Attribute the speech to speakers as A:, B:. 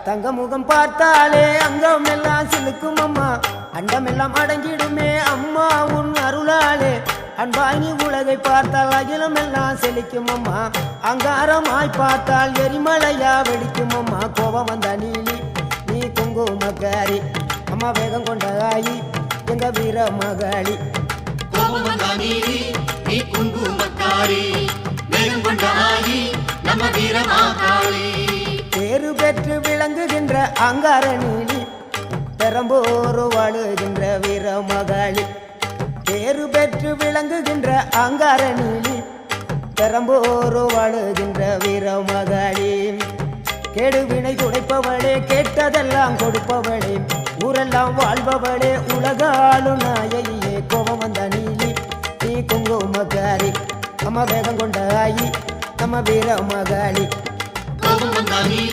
A: தங்க முகம் பார்த்தாலே அங்கம் எல்லாம் சிலுக்கும் அம்மா, அண்டமெல்லாம் அடங்கிடுமே அம்மா உன் அருளாலே. அன்பாங்கி உலகை பார்த்தால் அகிலம் எல்லாம் செழிக்கும் அம்மா, அங்காரமாய் பார்த்தால் எரிமலையா வெடிக்கும் அம்மா. கோபம் வந்த நீலி நீ குங்குமக்காரி அம்மா, வேகம் கொண்ட ஆயி எங்க வீர மகாளி.
B: கோபம் வந்த நீலி நீ குங்குமக்காரி, வேகம் கொண்ட ஆயி நம்ம வீர மகாளி.
A: பேரு பெற்று விளங்குகின்ற அங்கார நீலி, பெரம்போரு வாழுகின்ற வீர மகாளி. பேரு பெற்று விளங்குகின்ற அங்கார நீலி, பெரம்போரு வாழுகின்ற வீர மகாளி. கேடுவினை துடைப்பவளே, கேட்டதெல்லாம் கொடுப்பவளே, ஊரெல்லாம் வாழ்பவளே, உலகாலும் நாயகியே. கோபம் வந்த நீலி நீ குங்குமக்காரி அம்மா, வேகம் கொண்ட ஆயி நம்ம வீர மகாளி.
B: கோபம் வந்த நீலி